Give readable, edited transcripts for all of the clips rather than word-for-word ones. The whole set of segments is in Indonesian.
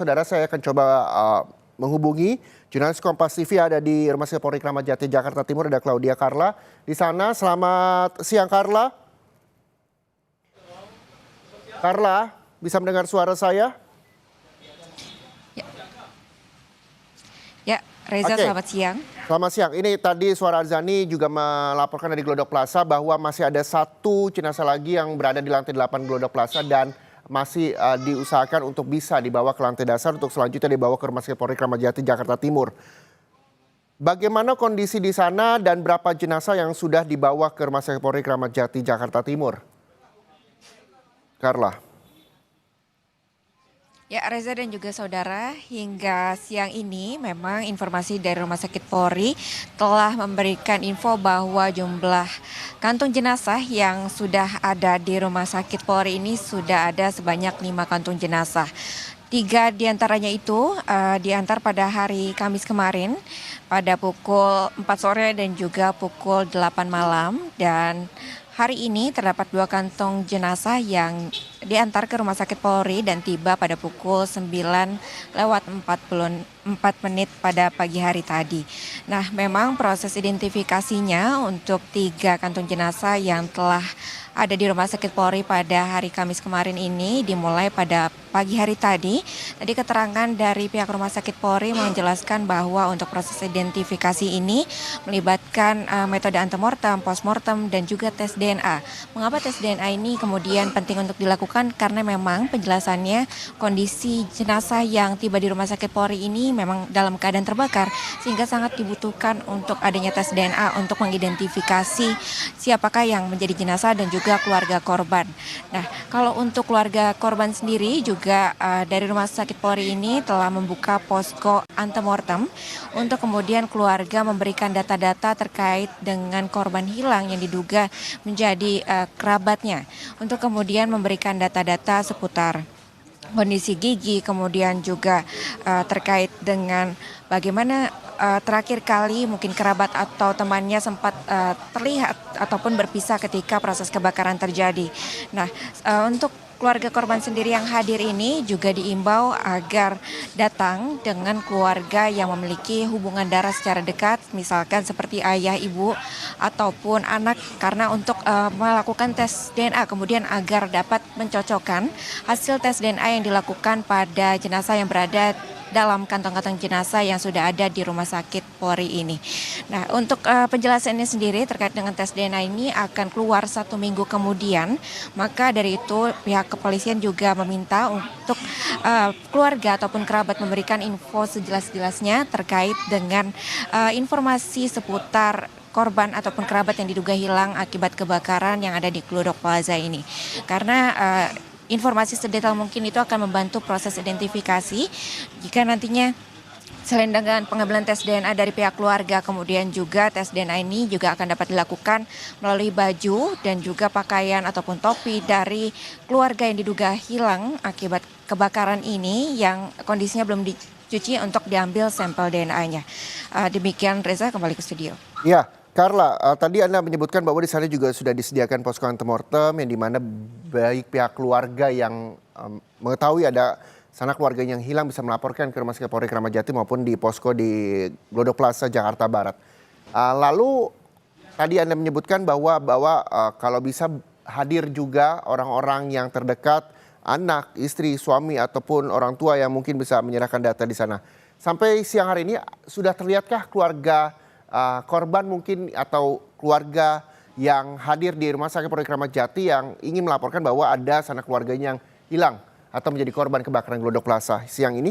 Saudara, saya akan coba menghubungi jurnalis Kompas TV ada di Rumah Sakit Polri Kramat Jati, Jakarta Timur, ada Claudia Carla di sana. Selamat siang, Carla. Carla, bisa mendengar suara saya? Ya, Reza, Oke. Selamat siang. Selamat siang. Ini tadi suara Arzani juga melaporkan dari Glodok Plaza bahwa masih ada satu jenazah lagi yang berada di lantai 8 Glodok Plaza dan masih diusahakan untuk bisa dibawa ke lantai dasar untuk selanjutnya dibawa ke Rumah Sakit Polri Kramat Jati, Jakarta Timur. Bagaimana kondisi di sana dan berapa jenazah yang sudah dibawa ke Rumah Sakit Polri Kramat Jati, Jakarta Timur? Carla. Ya, Reza dan juga saudara, hingga siang ini memang informasi dari Rumah Sakit Polri telah memberikan info bahwa jumlah kantung jenazah yang sudah ada di Rumah Sakit Polri ini sudah ada sebanyak 5 kantung jenazah. 3 diantaranya itu diantar pada hari Kamis kemarin pada pukul 4 sore dan juga pukul 8 malam, dan hari ini terdapat 2 kantong jenazah yang diantar ke Rumah Sakit Polri dan tiba pada pukul 9:44 pada pagi hari tadi. Nah, memang proses identifikasinya untuk 3 kantong jenazah yang telah ada di Rumah Sakit Polri pada hari Kamis kemarin ini dimulai pada pagi hari tadi. Tadi keterangan dari pihak Rumah Sakit Polri menjelaskan bahwa untuk proses identifikasi ini melibatkan metode antemortem, postmortem, dan juga tes DNA. Mengapa tes DNA ini kemudian penting untuk dilakukan? Karena memang penjelasannya kondisi jenazah yang tiba di Rumah Sakit Polri ini memang dalam keadaan terbakar, sehingga sangat dibutuhkan untuk adanya tes DNA untuk mengidentifikasi siapakah yang menjadi jenazah dan juga keluarga korban. Nah, kalau untuk keluarga korban sendiri juga dari Rumah Sakit Polri ini telah membuka posko antemortem untuk kemudian keluarga memberikan data-data terkait dengan korban hilang yang diduga menjadi kerabatnya, untuk kemudian memberikan data-data seputar kondisi gigi, kemudian juga terkait dengan bagaimana terakhir kali mungkin kerabat atau temannya sempat terlihat ataupun berpisah ketika proses kebakaran terjadi. Nah, untuk keluarga korban sendiri yang hadir ini juga diimbau agar datang dengan keluarga yang memiliki hubungan darah secara dekat, misalkan seperti ayah, ibu, ataupun anak, karena untuk melakukan tes DNA kemudian agar dapat mencocokkan hasil tes DNA yang dilakukan pada jenazah yang berada dalam kantong-kantong jenazah yang sudah ada di Rumah Sakit Polri ini. Nah, untuk penjelasannya sendiri terkait dengan tes DNA ini akan keluar 1 minggu kemudian. Maka dari itu pihak kepolisian juga meminta untuk keluarga ataupun kerabat memberikan info sejelas-jelasnya terkait dengan informasi seputar korban ataupun kerabat yang diduga hilang akibat kebakaran yang ada di Glodok Plaza ini. Karena informasi sedetail mungkin itu akan membantu proses identifikasi jika nantinya selain dengan pengambilan tes DNA dari pihak keluarga, kemudian juga tes DNA ini juga akan dapat dilakukan melalui baju dan juga pakaian ataupun topi dari keluarga yang diduga hilang akibat kebakaran ini yang kondisinya belum dicuci untuk diambil sampel DNA-nya. Demikian, Reza, kembali ke studio. Ya, Carla, tadi Anda menyebutkan bahwa di sana juga sudah disediakan posko antemortem yang dimana baik pihak keluarga yang mengetahui ada sanak keluarga yang hilang bisa melaporkan ke Rumah Sakit Polri Kramat Jati maupun di posko di Glodok Plaza, Jakarta Barat. Lalu tadi Anda menyebutkan bahwa kalau bisa hadir juga orang-orang yang terdekat, anak, istri, suami ataupun orang tua yang mungkin bisa menyerahkan data di sana. Sampai siang hari ini sudah terlihatkah keluarga korban mungkin atau keluarga yang hadir di Rumah Sakit Polri Kramat Jati yang ingin melaporkan bahwa ada sanak keluarganya yang hilang atau menjadi korban kebakaran Glodok Plaza siang ini?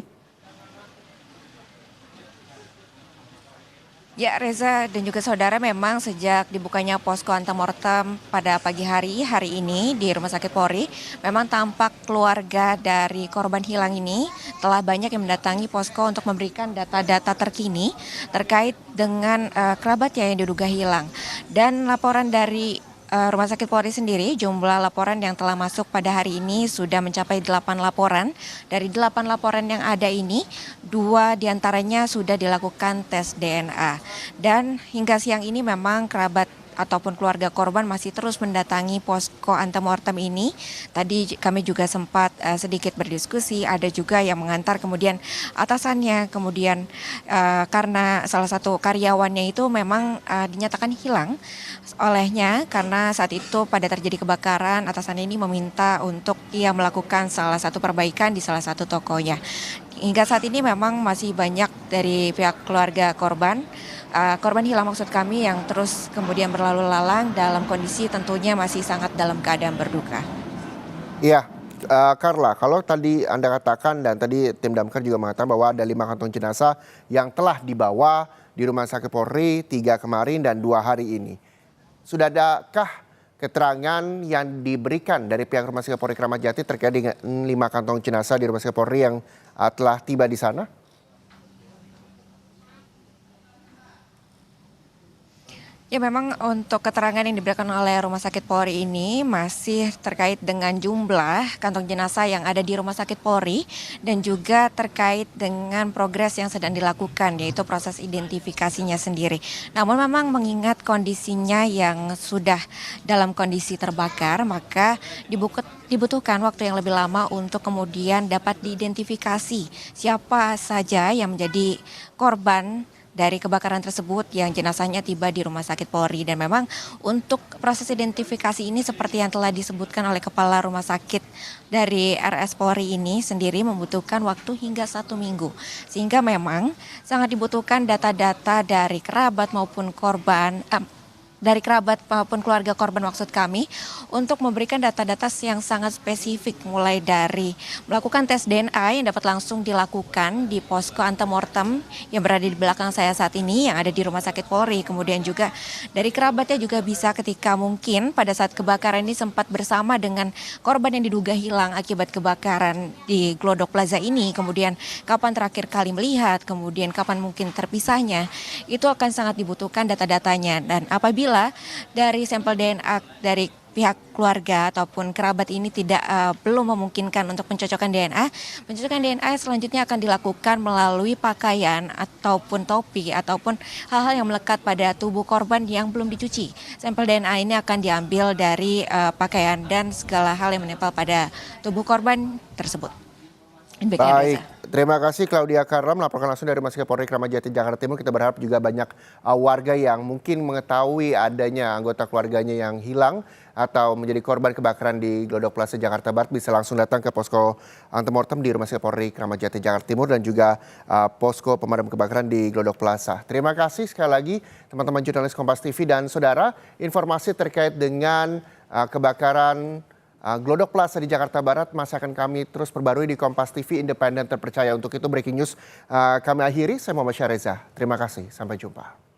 Ya, Reza dan juga saudara, memang sejak dibukanya posko antemortem pada pagi hari ini di Rumah Sakit Polri, memang tampak keluarga dari korban hilang ini telah banyak yang mendatangi posko untuk memberikan data-data terkini terkait dengan kerabatnya yang diduga hilang. Dan laporan dari Rumah Sakit Polri sendiri, jumlah laporan yang telah masuk pada hari ini sudah mencapai 8 laporan. Dari 8 laporan yang ada ini, 2 diantaranya sudah dilakukan tes DNA. Dan hingga siang ini memang kerabat ataupun keluarga korban masih terus mendatangi posko antemortem ini. Tadi kami juga sempat sedikit berdiskusi, ada juga yang mengantar kemudian atasannya, kemudian karena salah satu karyawannya itu memang dinyatakan hilang olehnya karena saat itu pada terjadi kebakaran, atasannya ini meminta untuk ia melakukan salah satu perbaikan di salah satu tokonya. Hingga saat ini memang masih banyak dari pihak keluarga korban hilang maksud kami yang terus kemudian berlalu lalang dalam kondisi tentunya masih sangat dalam keadaan berduka. Iya, Carla, kalau tadi Anda katakan dan tadi tim damkar juga mengatakan bahwa ada 5 kantong jenazah yang telah dibawa di Rumah Sakit Polri 3 kemarin dan 2 hari ini. Sudah adakah keterangan yang diberikan dari pihak Rumah Sakit Polri Kramat Jati terkait dengan 5 kantong jenazah di Rumah Sakit Polri yang telah tiba di sana? Ya memang untuk keterangan yang diberikan oleh Rumah Sakit Polri ini masih terkait dengan jumlah kantong jenazah yang ada di Rumah Sakit Polri dan juga terkait dengan progres yang sedang dilakukan yaitu proses identifikasinya sendiri. Namun memang mengingat kondisinya yang sudah dalam kondisi terbakar maka dibutuhkan waktu yang lebih lama untuk kemudian dapat diidentifikasi siapa saja yang menjadi korban dari kebakaran tersebut yang jenazahnya tiba di Rumah Sakit Polri. Dan memang untuk proses identifikasi ini seperti yang telah disebutkan oleh Kepala Rumah Sakit dari RS Polri ini sendiri membutuhkan waktu hingga 1 minggu. Sehingga memang sangat dibutuhkan data-data dari kerabat maupun korban, dari kerabat maupun keluarga korban maksud kami untuk memberikan data-data yang sangat spesifik mulai dari melakukan tes DNA yang dapat langsung dilakukan di posko antemortem yang berada di belakang saya saat ini yang ada di Rumah Sakit Polri, kemudian juga dari kerabatnya juga bisa ketika mungkin pada saat kebakaran ini sempat bersama dengan korban yang diduga hilang akibat kebakaran di Glodok Plaza ini, kemudian kapan terakhir kali melihat, kemudian kapan mungkin terpisahnya, itu akan sangat dibutuhkan data-datanya. Dan apabila dari sampel DNA dari pihak keluarga ataupun kerabat ini belum memungkinkan untuk pencocokan DNA selanjutnya akan dilakukan melalui pakaian ataupun topi ataupun hal-hal yang melekat pada tubuh korban yang belum dicuci. Sampel DNA ini akan diambil dari pakaian dan segala hal yang menempel pada tubuh korban tersebut. Baik, terima kasih Claudia Carla melaporkan langsung dari Rumah Sakit Polri Kramat Jati Jakarta Timur. Kita berharap juga banyak warga yang mungkin mengetahui adanya anggota keluarganya yang hilang atau menjadi korban kebakaran di Glodok Plaza Jakarta Barat bisa langsung datang ke posko antemortem di Rumah Sakit Polri Kramat Jati Jakarta Timur dan juga posko pemadam kebakaran di Glodok Plaza. Terima kasih sekali lagi teman-teman jurnalis Kompas TV dan saudara, informasi terkait dengan kebakaran Glodok Plaza di Jakarta Barat masih akan kami terus perbarui di Kompas TV independen terpercaya. Untuk itu breaking news kami akhiri. Saya Muhammad Syareza. Terima kasih. Sampai jumpa.